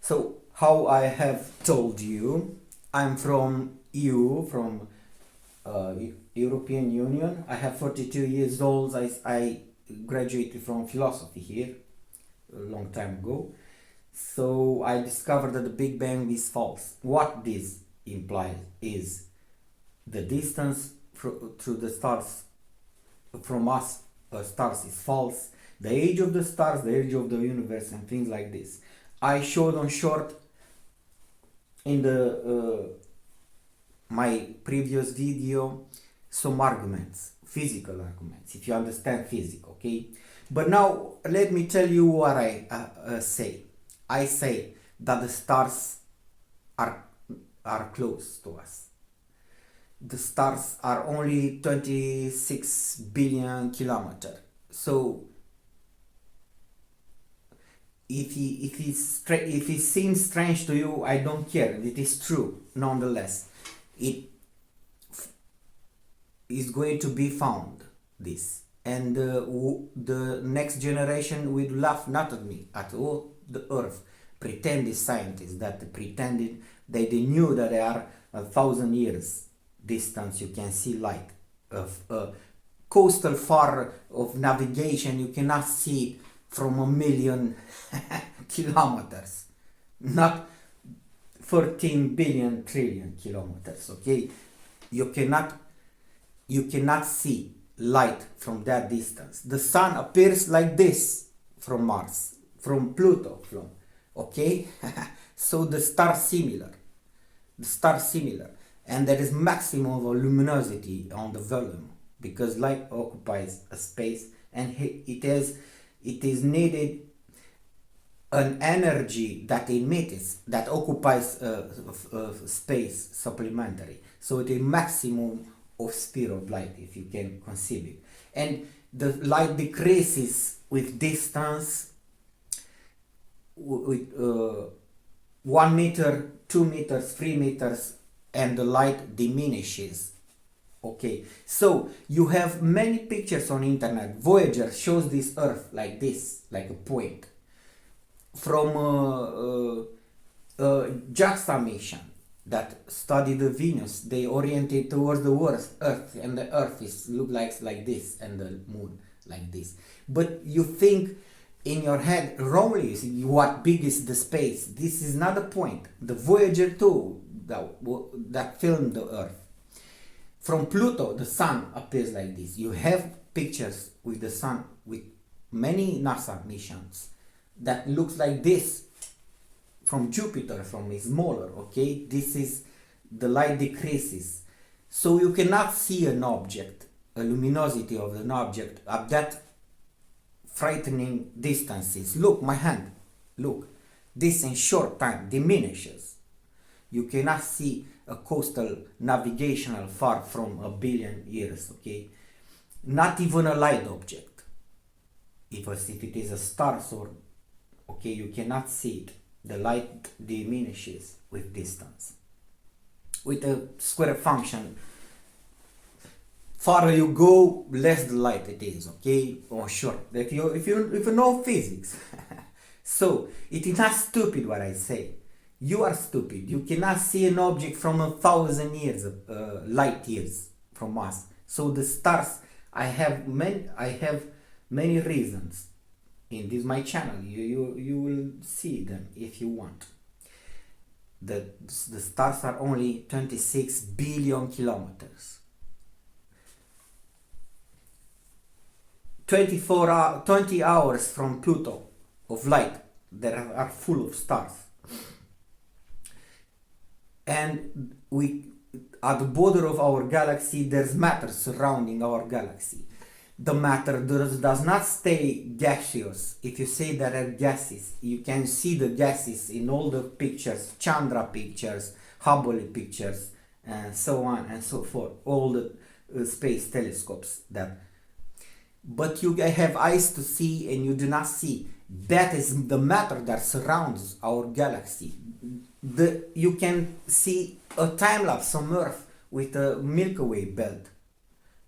So, how I have told you, I'm from EU, from European Union. I have 42 years old. I graduated from philosophy here a long time ago. So I discovered that the Big Bang is false. What this implies is the distance through the stars from us stars is false. The age of the stars, the age of the universe, and things like this. I showed on short in the my previous video some arguments, physical arguments, if you understand physics, okay? But now let me tell you what I say. I say that the stars are close to us. The stars are only 26 billion kilometers. So if it seems strange to you, I don't care. It is true. Nonetheless, it is going to be found this, and the next generation will laugh not at me, at all the Earth pretended scientists that pretended that they knew that they are 1,000 years distance. You can see light of coastal far of navigation. You cannot see from a million kilometers, not 14 billion trillion kilometers. Okay, you cannot see light from that distance. The sun appears like this from Mars, from Pluto, from okay. So the star similar, and there is maximum of luminosity on the volume because light occupies a space, and it is needed an energy that emits, that occupies space supplementary. So it is maximum of speed of light, if you can conceive it, and the light decreases with distance, with 1 meter, 2 meters, 3 meters, and the light diminishes. Okay, so you have many pictures on internet. Voyager shows this Earth like this, like a point. From JAXA mission that studied the Venus, they oriented towards the Earth, and the Earth is look like this, and the Moon like this. But you think in your head wrongly, what big is the space? This is not the point. The Voyager 2 that filmed the Earth. From Pluto, the sun appears like this. You have pictures with the sun with many NASA missions that looks like this. From Jupiter, from is smaller, okay? This is, the light decreases. So you cannot see an object, a luminosity of an object at that frightening distances. Look, my hand, look, this in short time diminishes. You cannot see a coastal navigational far from a billion years, okay? Not even a light object. If it is a star, so okay, you cannot see it. The light diminishes with distance. With a square function, farther you go, less the light it is, okay? Or short. If you know physics. So it is not stupid what I say. You are stupid. You cannot see an object from 1,000 years, light years from us. So the stars, I have many reasons. In this my channel, you will see them if you want. The stars are only 26 billion kilometers. 20 hours from Pluto of light that are full of stars. And we, at the border of our galaxy, there's matter surrounding our galaxy. The matter does not stay gaseous. If you say there are gases, you can see the gases in all the pictures, Chandra pictures, Hubble pictures, and so on and so forth, all the space telescopes that. But you have eyes to see and you do not see. That is the matter that surrounds our galaxy. You can see a time lapse on Earth with a Milky Way belt.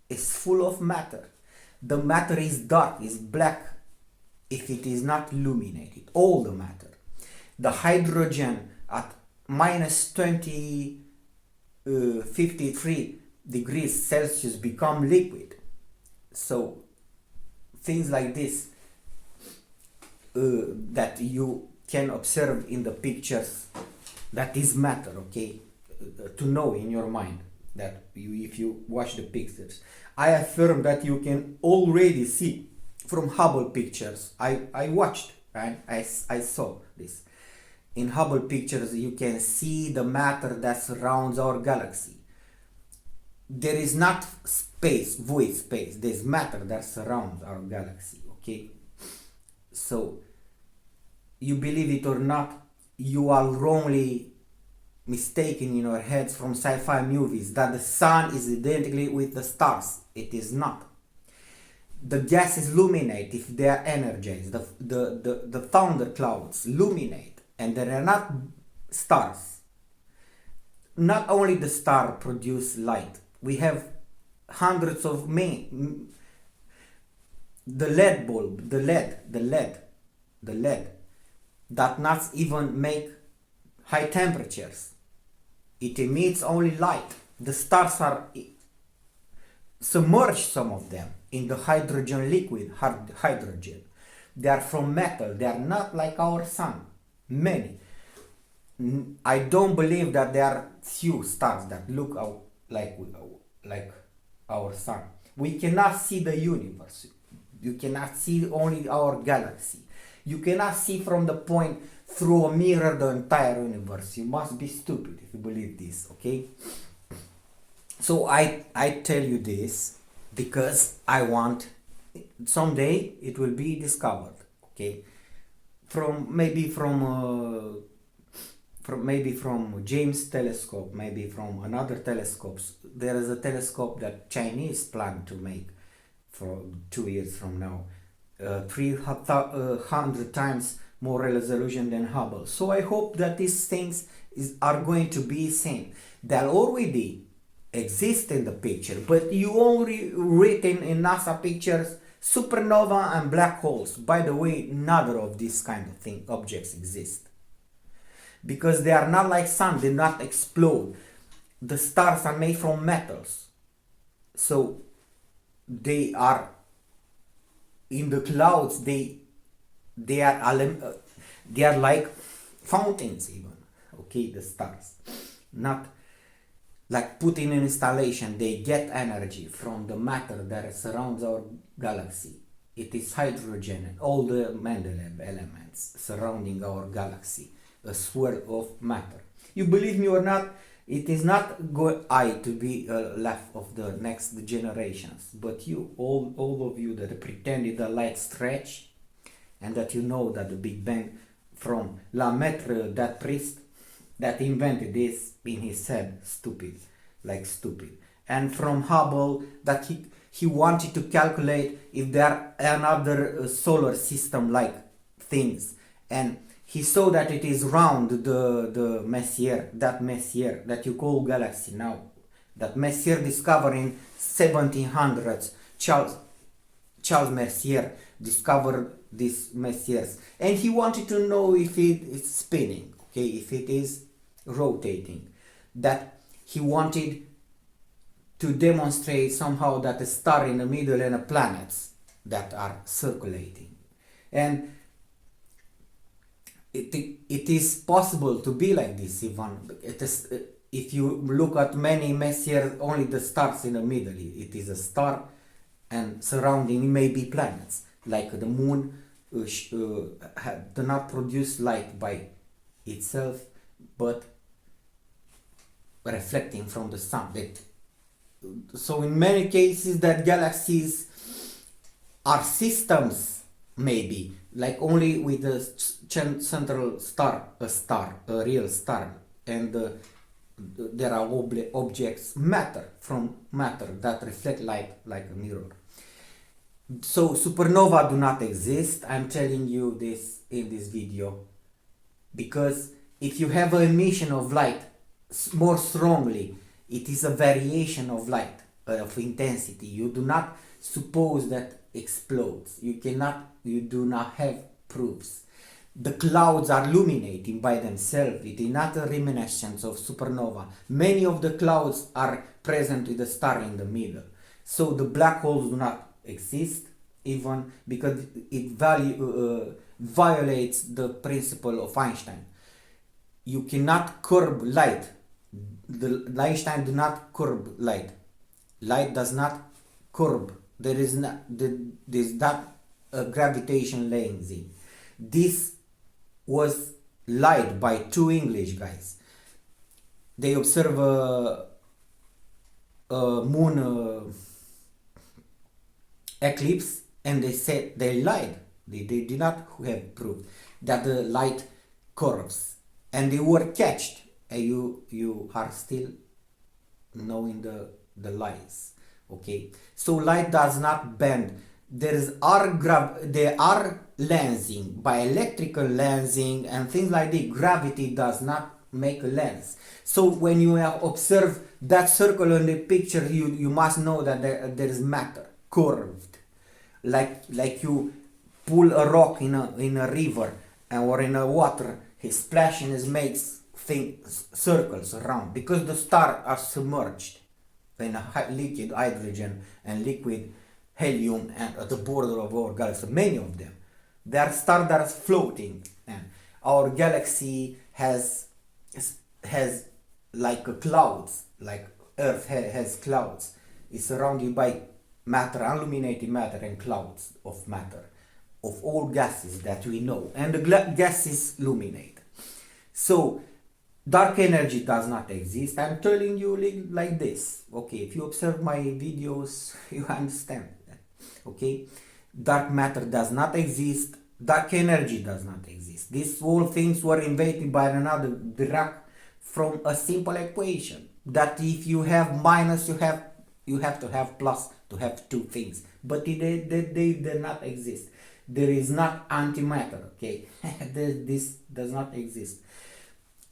It's full of matter. The matter is dark, is black, if it is not illuminated, all the matter. the hydrogen at minus 53 degrees Celsius become liquid. So things like this that you can observe in the pictures, that is matter, okay, to know in your mind that if you watch the pictures. I affirm that you can already see from Hubble pictures. I watched and I saw this. In Hubble pictures you can see the matter that surrounds our galaxy. There is not space, void space, there's matter that surrounds our galaxy, okay? So you believe it or not, you are wrongly mistaken in your heads from sci-fi movies that the sun is identically with the stars. It is not. The gases illuminate if they are energized. The thunder clouds illuminate, and they are not stars. Not only the star produce light. We have hundreds of the LED bulb, the LED that not even make high temperatures. It emits only light. The stars are submerged, some of them, in the hydrogen liquid, hydrogen. They are from metal. They are not like our sun. Many. I don't believe that there are few stars that look out like our sun. We cannot see the universe. You cannot see only our galaxy. You cannot see from the point through a mirror the entire universe. You must be stupid if you believe this, okay? So I tell you this because I want someday it will be discovered, okay? From James telescope, maybe from another telescopes. There is a telescope that Chinese plan to make for 2 years from now, 300 times more resolution than Hubble. So I hope that these things are going to be seen. They already exist in the picture, but you only written in NASA pictures supernova and black holes. By the way, neither of these kind of objects exist, because they are not like sun. They not explode. The stars are made from metals, so they are in the clouds. They are like fountains even, okay? The stars, not like put in an installation. They get energy from the matter that surrounds our galaxy. It is hydrogen and all the Mendeleev elements surrounding our galaxy, a swirl of matter. You believe me or not, it is not good to be left of the next generations, but you, all of you that pretended the light stretch, and that you know that the Big Bang from Lemaitre, that priest that invented this in his head, stupid, and from Hubble that he wanted to calculate if there are another solar system like things, and he saw that it is round, the Messier that you call galaxy now, that Messier discovered in 1700s. Charles Messier discovered these Messiers, and he wanted to know if it is spinning, okay, if it is rotating. That he wanted to demonstrate somehow that a star in the middle and a planets that are circulating, and it is possible to be like this. Even it is, if you look at many Messiers, only the stars in the middle, it is a star, and surrounding may be planets, like the moon do not produce light by itself, but reflecting from the sun. So in many cases that galaxies are systems, maybe, like only with the central star, a real star, and there are objects, from matter that reflect light like a mirror. So supernova do not exist. I'm telling you this in this video because if you have an emission of light more strongly, it is a variation of light, of intensity. You do not suppose that explodes. You do not have proofs. The clouds are illuminating by themselves. It is not a reminiscence of supernova. Many of the clouds are present with a star in the middle. So the black holes do not exist, even because it violates the principle of Einstein. You cannot curb light. Einstein do not curb light. Light does not curb. There is not a gravitation lensing. This was lied by two English guys. They observe a moon eclipse, and they said they lied. They did not have proof that the light curves, and they were catched. And you are still knowing the lies. Okay, so light does not bend. There are lensing by electrical lensing and things like this. Gravity does not make a lens. So when you have observed that circle in the picture, you must know that there is matter curved, like you pull a rock in a river or in a water. His splashing is makes things circles around because the stars are submerged in a liquid hydrogen and liquid helium, and at the border of our galaxy, many of them. There are stars that are floating, and our galaxy has like clouds, like Earth has clouds. It's surrounded by matter, illuminated matter, and clouds of matter, of all gases that we know, and the gases illuminate. So dark energy does not exist. I'm telling you like this. Okay, if you observe my videos, you understand. Okay, dark matter does not exist. Dark energy does not exist. These all things were invented by another Dirac from a simple equation that if you have minus, you have to have plus to have two things. But they do not exist. There is not antimatter. Okay, this does not exist.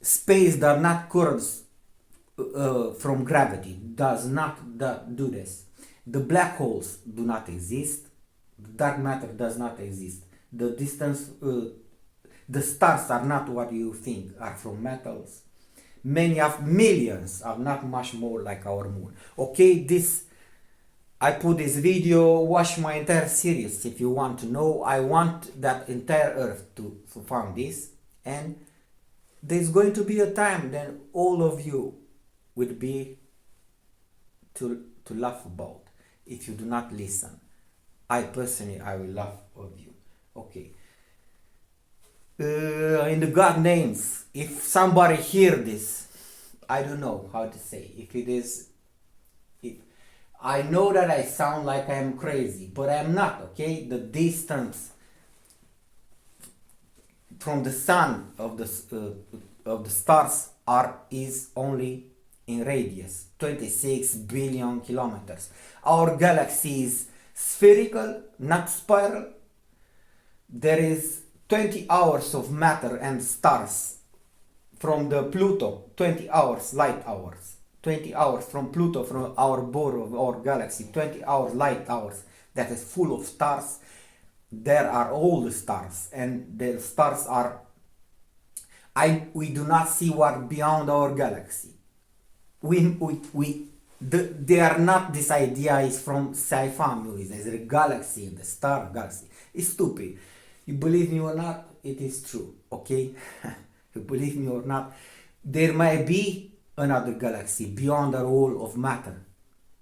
Space does not curves from gravity. Does not do this. The black holes do not exist. Dark matter does not exist. The distance, the stars are not what you think are from metals. Many of millions are not much more like our moon. Okay, I put this video. Watch my entire series if you want to know. I want that entire Earth to find this, and there's going to be a time then all of you would be to laugh about if you do not listen. I personally, I will laugh of you. Okay. In the God names, if somebody hear this, I don't know how to say. If I know that I sound like I'm crazy, but I'm not. Okay, the distance from the sun of the stars is only in radius 26 billion kilometers. Our galaxy is spherical, not spiral. There is 20 hours of matter and stars from the Pluto, 20 hours light hours, 20 hours from Pluto, from our border of our galaxy, 20 hours light hours that is full of stars. There are all the stars, and the stars are we do not see what beyond our galaxy. They are not. This idea is from sci-fi movies. There's a galaxy and the star galaxy. It's stupid. You believe me or not, it is true. Okay, you believe me or not, there might be another galaxy beyond our wall of matter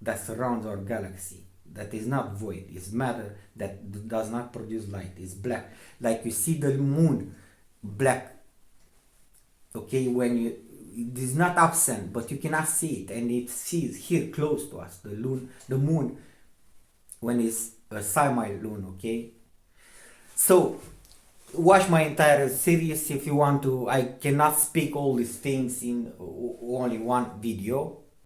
that surrounds our galaxy. That is not void. It's matter that does not produce light. It's black. Like you see the moon, black. Okay, it is not absent, but you cannot see it, and it's here close to us. The moon, when it's a semi-lune. Okay, so watch my entire series if you want to. I cannot speak all these things in only one video.